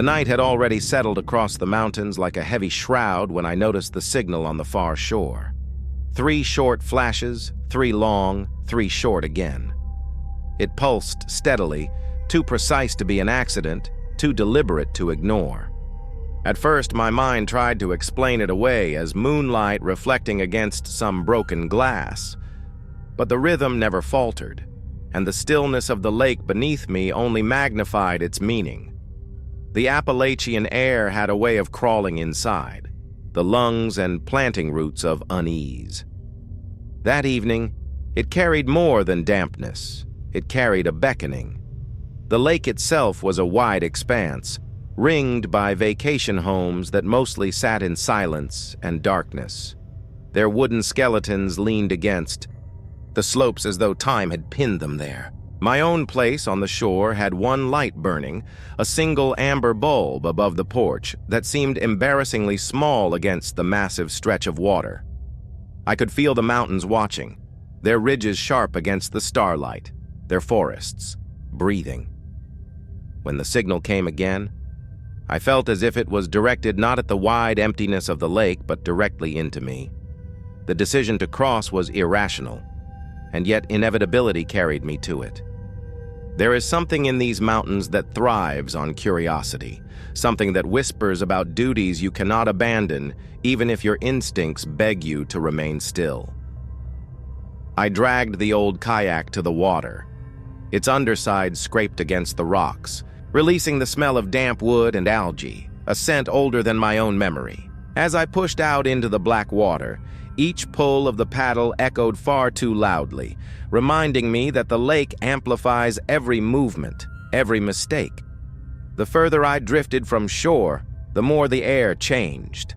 The night had already settled across the mountains like a heavy shroud when I noticed the signal on the far shore. 3 short flashes, 3 long, 3 short again. It pulsed steadily, too precise to be an accident, too deliberate to ignore. At first, my mind tried to explain it away as moonlight reflecting against some broken glass. But the rhythm never faltered, and the stillness of the lake beneath me only magnified its meaning. The Appalachian air had a way of crawling inside, the lungs and planting roots of unease. That evening, it carried more than dampness. It carried a beckoning. The lake itself was a wide expanse, ringed by vacation homes that mostly sat in silence and darkness. Their wooden skeletons leaned against the slopes as though time had pinned them there. My own place on the shore had one light burning, a single amber bulb above the porch that seemed embarrassingly small against the massive stretch of water. I could feel the mountains watching, their ridges sharp against the starlight, their forests breathing. When the signal came again, I felt as if it was directed not at the wide emptiness of the lake, but directly into me. The decision to cross was irrational, and yet inevitability carried me to it. There is something in these mountains that thrives on curiosity, something that whispers about duties you cannot abandon, even if your instincts beg you to remain still. I dragged the old kayak to the water. Its underside scraped against the rocks, releasing the smell of damp wood and algae, a scent older than my own memory. As I pushed out into the black water, each pull of the paddle echoed far too loudly, reminding me that the lake amplifies every movement, every mistake. The further I drifted from shore, the more the air changed.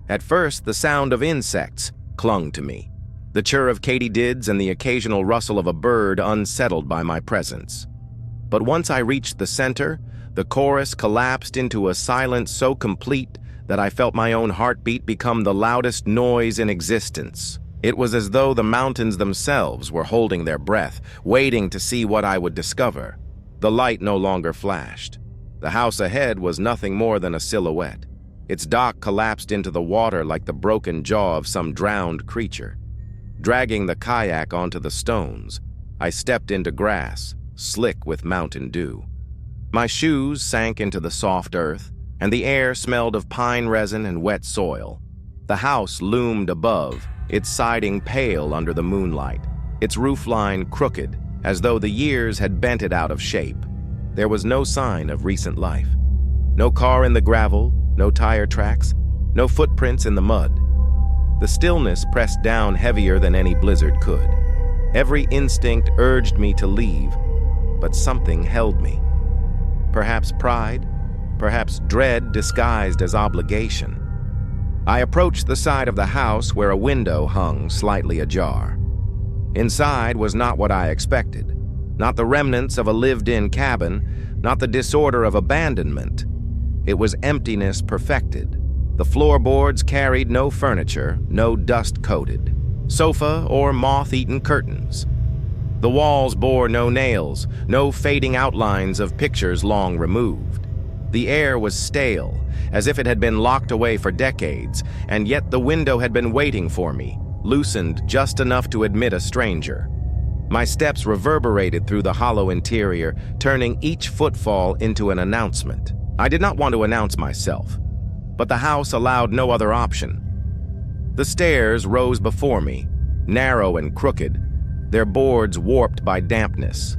At first, the sound of insects clung to me, the chirr of katydids and the occasional rustle of a bird unsettled by my presence. But once I reached the center, the chorus collapsed into a silence so complete that I felt my own heartbeat become the loudest noise in existence. It was as though the mountains themselves were holding their breath, waiting to see what I would discover. The light no longer flashed. The house ahead was nothing more than a silhouette. Its dock collapsed into the water like the broken jaw of some drowned creature. Dragging the kayak onto the stones, I stepped into grass, slick with mountain dew. My shoes sank into the soft earth, and the air smelled of pine resin and wet soil. The house loomed above, its siding pale under the moonlight, its roofline crooked, as though the years had bent it out of shape. There was no sign of recent life. No car in the gravel, no tire tracks, no footprints in the mud. The stillness pressed down heavier than any blizzard could. Every instinct urged me to leave, but something held me. Perhaps pride, perhaps dread disguised as obligation. I approached the side of the house where a window hung slightly ajar. Inside was not what I expected. Not the remnants of a lived-in cabin, not the disorder of abandonment. It was emptiness perfected. The floorboards carried no furniture, no dust-coated sofa or moth-eaten curtains. The walls bore no nails, no fading outlines of pictures long removed. The air was stale, as if it had been locked away for decades, and yet the window had been waiting for me, loosened just enough to admit a stranger. My steps reverberated through the hollow interior, turning each footfall into an announcement. I did not want to announce myself, but the house allowed no other option. The stairs rose before me, narrow and crooked, their boards warped by dampness.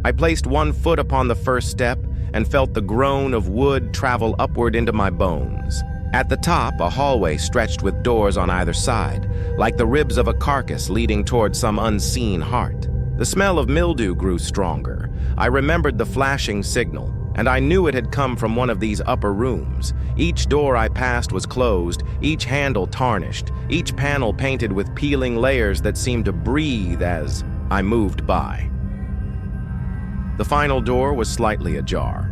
I placed one foot upon the first step and felt the groan of wood travel upward into my bones. At the top, a hallway stretched with doors on either side, like the ribs of a carcass leading toward some unseen heart. The smell of mildew grew stronger. I remembered the flashing signal, and I knew it had come from one of these upper rooms. Each door I passed was closed, each handle tarnished, each panel painted with peeling layers that seemed to breathe as I moved by. The final door was slightly ajar.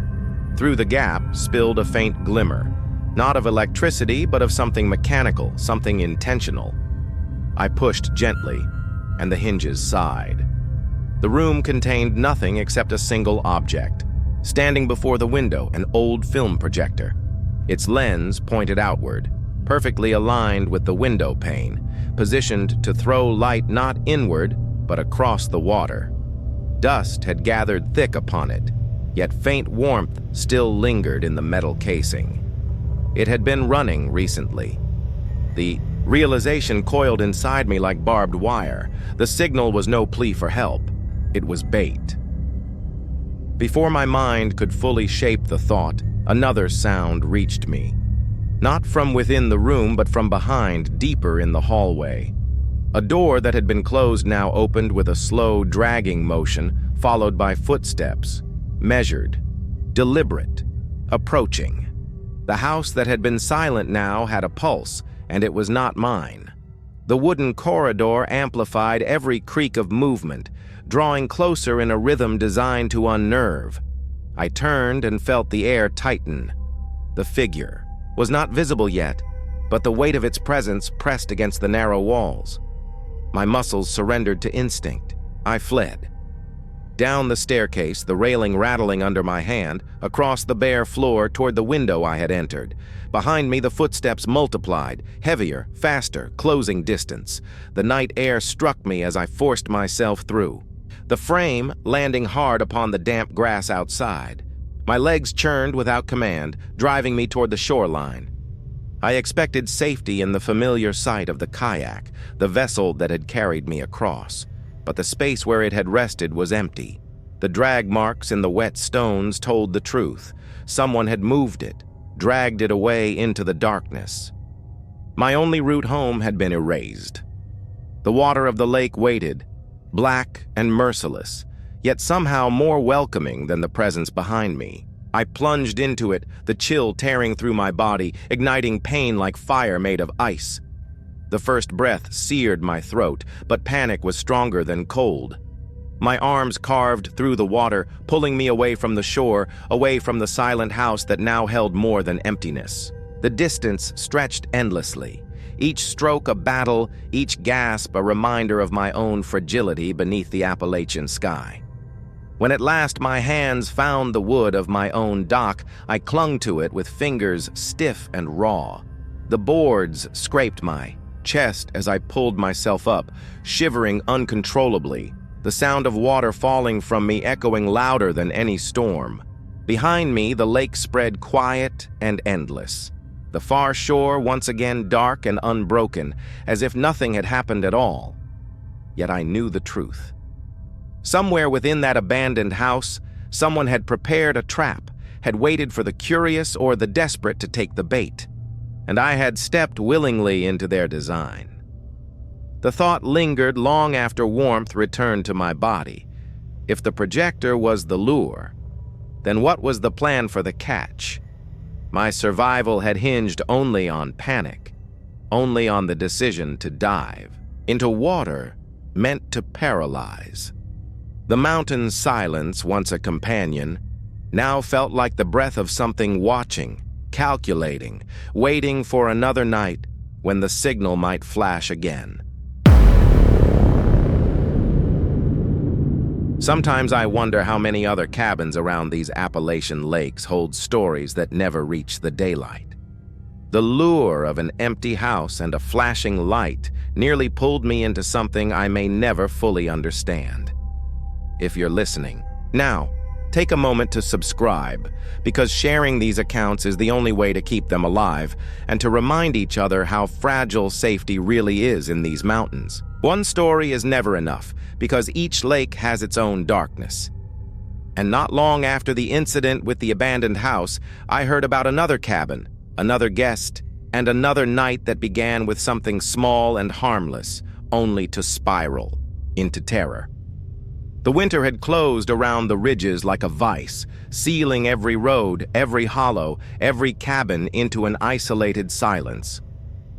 Through the gap spilled a faint glimmer, not of electricity, but of something mechanical, something intentional. I pushed gently, and the hinges sighed. The room contained nothing except a single object, standing before the window, an old film projector. Its lens pointed outward, perfectly aligned with the window pane, positioned to throw light not inward, but across the water. Dust had gathered thick upon it, yet faint warmth still lingered in the metal casing. It had been running recently. The realization coiled inside me like barbed wire. The signal was no plea for help. It was bait. Before my mind could fully shape the thought, another sound reached me. Not from within the room, but from behind, deeper in the hallway. A door that had been closed now opened with a slow, dragging motion, followed by footsteps, measured, deliberate, approaching. The house that had been silent now had a pulse, and it was not mine. The wooden corridor amplified every creak of movement, drawing closer in a rhythm designed to unnerve. I turned and felt the air tighten. The figure was not visible yet, but the weight of its presence pressed against the narrow walls. My muscles surrendered to instinct. I fled. Down the staircase, the railing rattling under my hand, across the bare floor toward the window I had entered. Behind me, the footsteps multiplied, heavier, faster, closing distance. The night air struck me as I forced myself through, the frame landing hard upon the damp grass outside. My legs churned without command, driving me toward the shoreline. I expected safety in the familiar sight of the kayak, the vessel that had carried me across. But the space where it had rested was empty. The drag marks in the wet stones told the truth. Someone had moved it, dragged it away into the darkness. My only route home had been erased. The water of the lake waited, black and merciless, yet somehow more welcoming than the presence behind me. I plunged into it, the chill tearing through my body, igniting pain like fire made of ice. The first breath seared my throat, but panic was stronger than cold. My arms carved through the water, pulling me away from the shore, away from the silent house that now held more than emptiness. The distance stretched endlessly, each stroke a battle, each gasp a reminder of my own fragility beneath the Appalachian sky. When at last my hands found the wood of my own dock, I clung to it with fingers stiff and raw. The boards scraped my chest as I pulled myself up, shivering uncontrollably, the sound of water falling from me echoing louder than any storm. Behind me, the lake spread quiet and endless. The far shore once again dark and unbroken, as if nothing had happened at all. Yet I knew the truth. Somewhere within that abandoned house, someone had prepared a trap, had waited for the curious or the desperate to take the bait, and I had stepped willingly into their design. The thought lingered long after warmth returned to my body. If the projector was the lure, then what was the plan for the catch? My survival had hinged only on panic, only on the decision to dive into water meant to paralyze. The mountain's silence, once a companion, now felt like the breath of something watching, calculating, waiting for another night when the signal might flash again. Sometimes I wonder how many other cabins around these Appalachian lakes hold stories that never reach the daylight. The lure of an empty house and a flashing light nearly pulled me into something I may never fully understand. If you're listening, now, take a moment to subscribe, because sharing these accounts is the only way to keep them alive and to remind each other how fragile safety really is in these mountains. One story is never enough, because each lake has its own darkness. And not long after the incident with the abandoned house, I heard about another cabin, another guest, and another night that began with something small and harmless, only to spiral into terror. The winter had closed around the ridges like a vice, sealing every road, every hollow, every cabin into an isolated silence.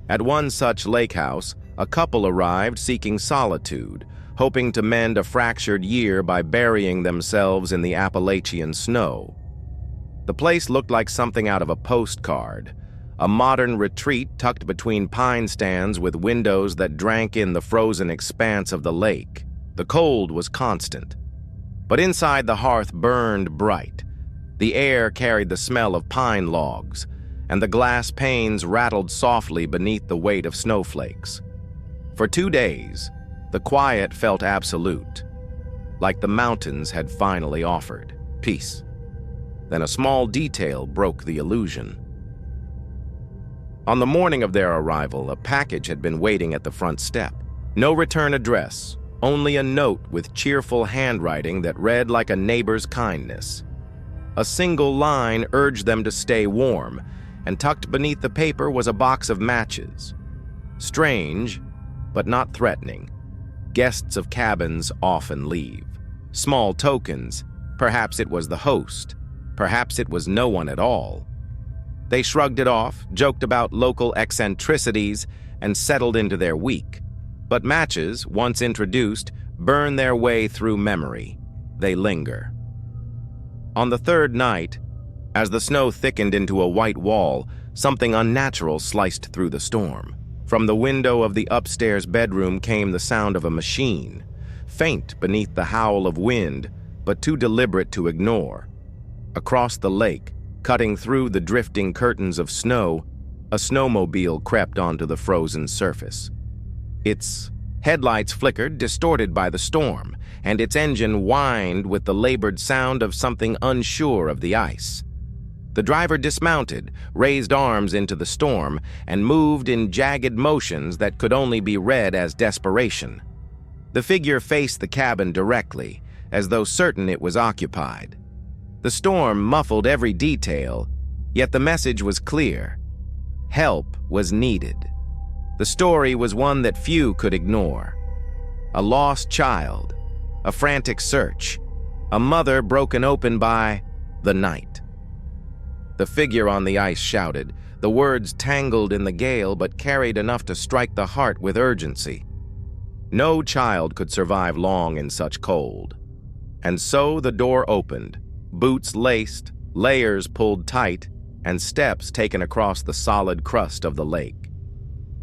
At one such lake house, a couple arrived seeking solitude, hoping to mend a fractured year by burying themselves in the Appalachian snow. The place looked like something out of a postcard, a modern retreat tucked between pine stands with windows that drank in the frozen expanse of the lake. The cold was constant, but inside the hearth burned bright, The air carried the smell of pine logs, and the glass panes rattled softly beneath the weight of snowflakes. For 2 days, the quiet felt absolute, like the mountains had finally offered peace. Then a small detail broke the illusion. On the morning of their arrival, a package had been waiting at the front step. No return address, only a note with cheerful handwriting that read like a neighbor's kindness. A single line urged them to stay warm, and tucked beneath the paper was a box of matches. Strange, but not threatening. Guests of cabins often leave. Small tokens. Perhaps it was the host. Perhaps it was no one at all. They shrugged it off, joked about local eccentricities, and settled into their week. But matches, once introduced, burn their way through memory. They linger. On the third night, as the snow thickened into a white wall, something unnatural sliced through the storm. From the window of the upstairs bedroom came the sound of a machine, faint beneath the howl of wind, but too deliberate to ignore. Across the lake, cutting through the drifting curtains of snow, a snowmobile crept onto the frozen surface. Its headlights flickered, distorted by the storm, and its engine whined with the labored sound of something unsure of the ice. The driver dismounted, raised arms into the storm, and moved in jagged motions that could only be read as desperation. The figure faced the cabin directly, as though certain it was occupied. The storm muffled every detail, yet the message was clear. Help was needed. The story was one that few could ignore. A lost child, a frantic search, a mother broken open by the night. The figure on the ice shouted, the words tangled in the gale but carried enough to strike the heart with urgency. No child could survive long in such cold. And so the door opened, boots laced, layers pulled tight, and steps taken across the solid crust of the lake.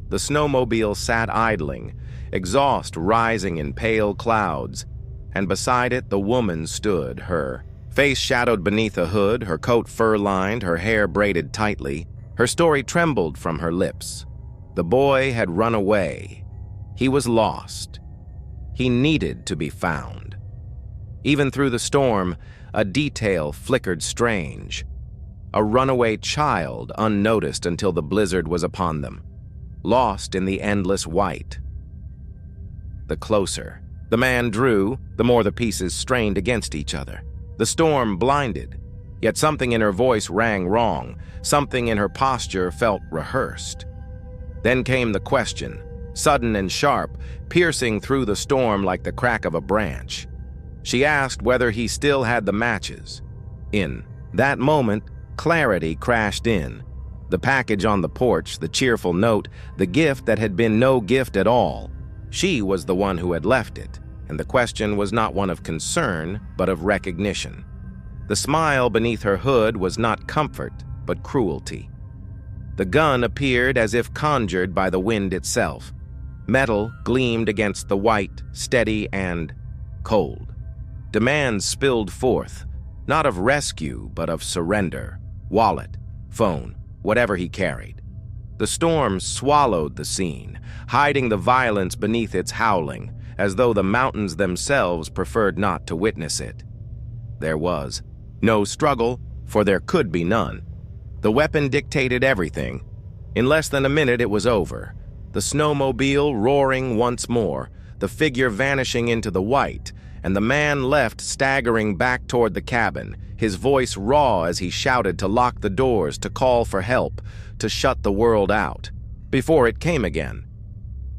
The snowmobile sat idling, exhaust rising in pale clouds, and beside it the woman stood, her face shadowed beneath a hood, her coat fur-lined, her hair braided tightly. Her story trembled from her lips. The boy had run away. He was lost. He needed to be found. Even through the storm, a detail flickered strange. A runaway child unnoticed until the blizzard was upon them, lost in the endless white. The closer the man drew, the more the pieces strained against each other. The storm blinded, yet something in her voice rang wrong. Something in her posture felt rehearsed. Then came the question, sudden and sharp, piercing through the storm like the crack of a branch. She asked whether he still had the matches. In that moment, clarity crashed in. The package on the porch, the cheerful note, the gift that had been no gift at all. She was the one who had left it, and the question was not one of concern, but of recognition. The smile beneath her hood was not comfort, but cruelty. The gun appeared as if conjured by the wind itself. Metal gleamed against the white, steady and cold. Demands spilled forth, not of rescue, but of surrender. Wallet, phone, whatever he carried. The storm swallowed the scene, hiding the violence beneath its howling, as though the mountains themselves preferred not to witness it. There was no struggle, for there could be none. The weapon dictated everything. In less than a minute it was over. The snowmobile roaring once more, the figure vanishing into the white, and the man left staggering back toward the cabin, his voice raw as he shouted to lock the doors, to call for help, to shut the world out, before it came again.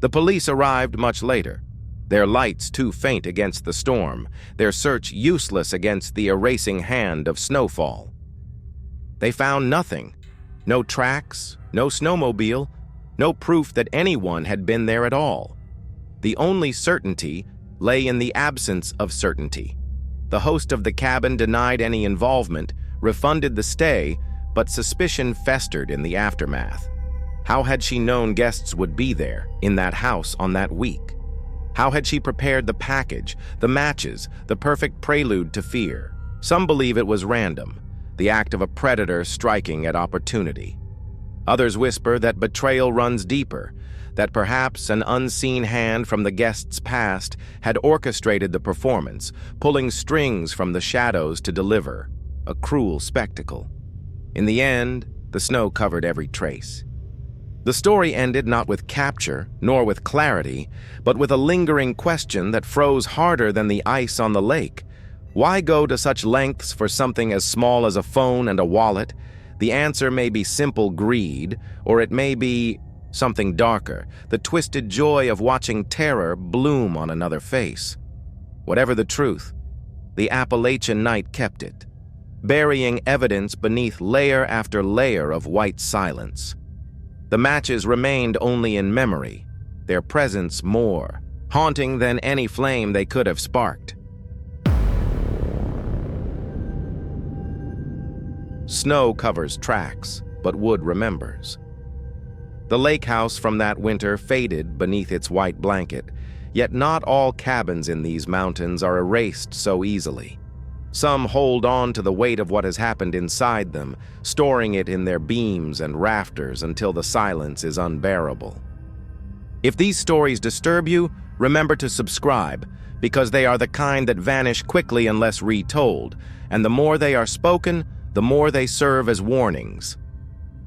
The police arrived much later, their lights too faint against the storm, their search useless against the erasing hand of snowfall. They found nothing. No tracks, no snowmobile, no proof that anyone had been there at all. The only certainty lay in the absence of certainty. The host of the cabin denied any involvement, refunded the stay, but suspicion festered in the aftermath. How had she known guests would be there, in that house on that week? How had she prepared the package, the matches, the perfect prelude to fear? Some believe it was random. the act of a predator striking at opportunity. Others whisper that betrayal runs deeper, that perhaps an unseen hand from the guest's past had orchestrated the performance, pulling strings from the shadows to deliver a cruel spectacle. In the end, the snow covered every trace. The story ended not with capture, nor with clarity, but with a lingering question that froze harder than the ice on the lake. Why go to such lengths for something as small as a phone and a wallet? The answer may be simple greed, or it may be something darker, the twisted joy of watching terror bloom on another face. Whatever the truth, the Appalachian night kept it, burying evidence beneath layer after layer of white silence. The matches remained only in memory, their presence more haunting than any flame they could have sparked. Snow covers tracks, but wood remembers. The lake house from that winter faded beneath its white blanket, yet not all cabins in these mountains are erased so easily. Some hold on to the weight of what has happened inside them, storing it in their beams and rafters until the silence is unbearable. If these stories disturb you, remember to subscribe, because they are the kind that vanish quickly unless retold, and the more they are spoken, the more they serve as warnings.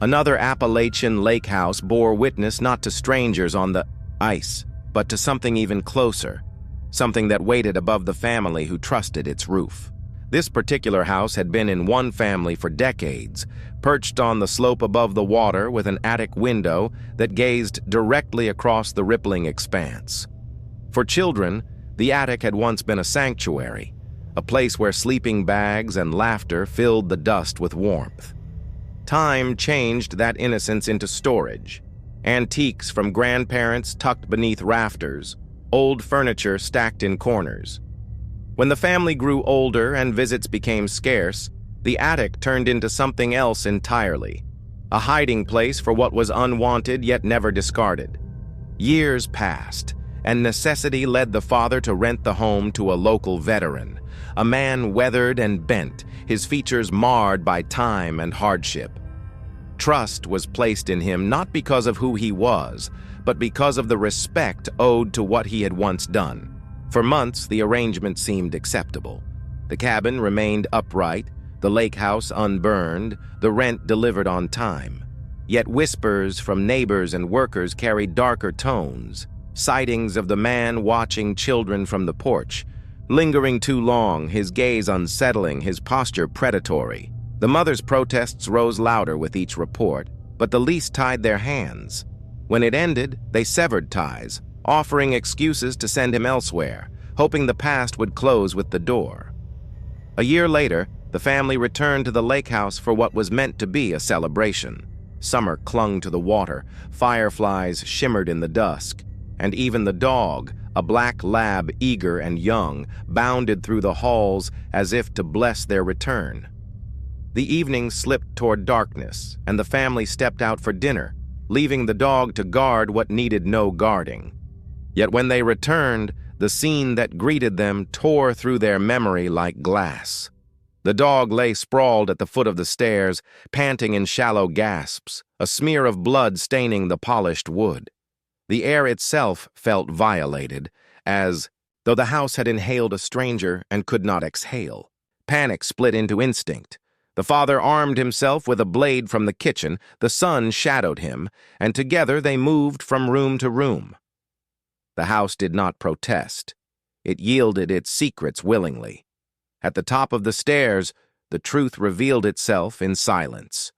Another Appalachian lake house bore witness not to strangers on the ice, but to something even closer, something that waited above the family who trusted its roof. This particular house had been in one family for decades, perched on the slope above the water with an attic window that gazed directly across the rippling expanse. For children, the attic had once been a sanctuary, a place where sleeping bags and laughter filled the dust with warmth. Time changed that innocence into storage. Antiques from grandparents tucked beneath rafters, old furniture stacked in corners. When the family grew older and visits became scarce, the attic turned into something else entirely, a hiding place for what was unwanted yet never discarded. Years passed, and necessity led the father to rent the home to a local veteran, a man weathered and bent, his features marred by time and hardship. Trust was placed in him not because of who he was, but because of the respect owed to what he had once done. For months, the arrangement seemed acceptable. The cabin remained upright, the lake house unburned, the rent delivered on time. Yet whispers from neighbors and workers carried darker tones, sightings of the man watching children from the porch, lingering too long, his gaze unsettling, his posture predatory. The mother's protests rose louder with each report, but the lease tied their hands. When it ended, they severed ties, offering excuses to send him elsewhere, hoping the past would close with the door. A year later, the family returned to the lake house for what was meant to be a celebration. Summer clung to the water, fireflies shimmered in the dusk, and even the dog, a black lab eager and young, bounded through the halls as if to bless their return. The evening slipped toward darkness, and the family stepped out for dinner, leaving the dog to guard what needed no guarding. Yet when they returned, the scene that greeted them tore through their memory like glass. The dog lay sprawled at the foot of the stairs, panting in shallow gasps, a smear of blood staining the polished wood. The air itself felt violated, as though the house had inhaled a stranger and could not exhale. Panic split into instinct. The father armed himself with a blade from the kitchen, the son shadowed him, and together they moved from room to room. The house did not protest. It yielded its secrets willingly. At the top of the stairs, the truth revealed itself in silence.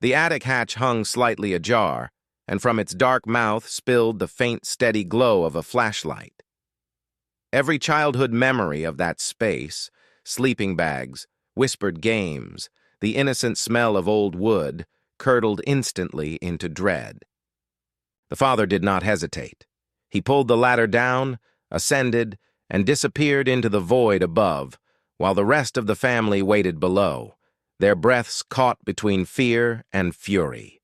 The attic hatch hung slightly ajar, and from its dark mouth spilled the faint, steady glow of a flashlight. Every childhood memory of that space, sleeping bags, whispered games, the innocent smell of old wood, curdled instantly into dread. The father did not hesitate. He pulled the ladder down, ascended, and disappeared into the void above, while the rest of the family waited below, their breaths caught between fear and fury.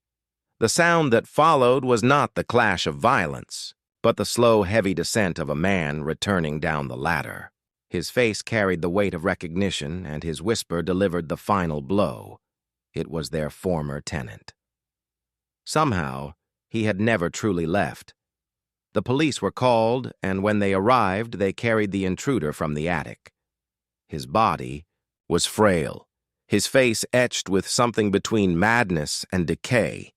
The sound that followed was not the clash of violence, but the slow, heavy descent of a man returning down the ladder. His face carried the weight of recognition, and his whisper delivered the final blow. It was their former tenant. Somehow, he had never truly left. The police were called, and when they arrived, they carried the intruder from the attic. His body was frail, his face etched with something between madness and decay,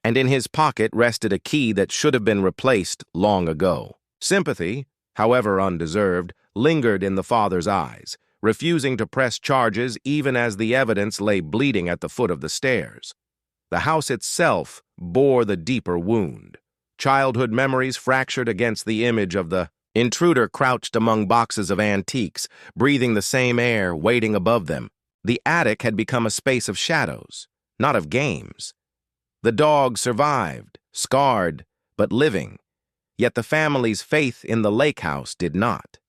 and in his pocket rested a key that should have been replaced long ago. Sympathy, however undeserved, lingered in the father's eyes, refusing to press charges even as the evidence lay bleeding at the foot of the stairs. The house itself bore the deeper wound. Childhood memories fractured against the image of the intruder crouched among boxes of antiques, breathing the same air, waiting above them. The attic had become a space of shadows, not of games. The dog survived, scarred, but living, yet the family's faith in the lake house did not.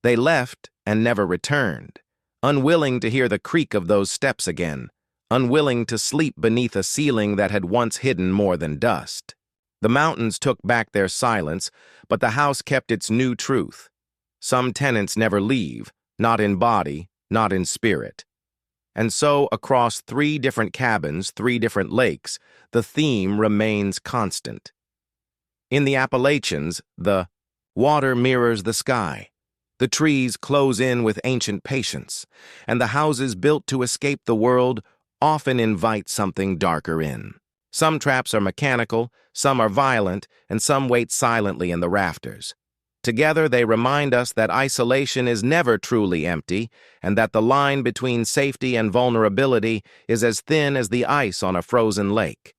They left and never returned, unwilling to hear the creak of those steps again, unwilling to sleep beneath a ceiling that had once hidden more than dust. The mountains took back their silence, but the house kept its new truth. Some tenants never leave, not in body, not in spirit. And so, across 3 different cabins, 3 different lakes, the theme remains constant. In the Appalachians, the water mirrors the sky. The trees close in with ancient patience, and the houses built to escape the world often invite something darker in. Some traps are mechanical, some are violent, and some wait silently in the rafters. Together, they remind us that isolation is never truly empty, and that the line between safety and vulnerability is as thin as the ice on a frozen lake.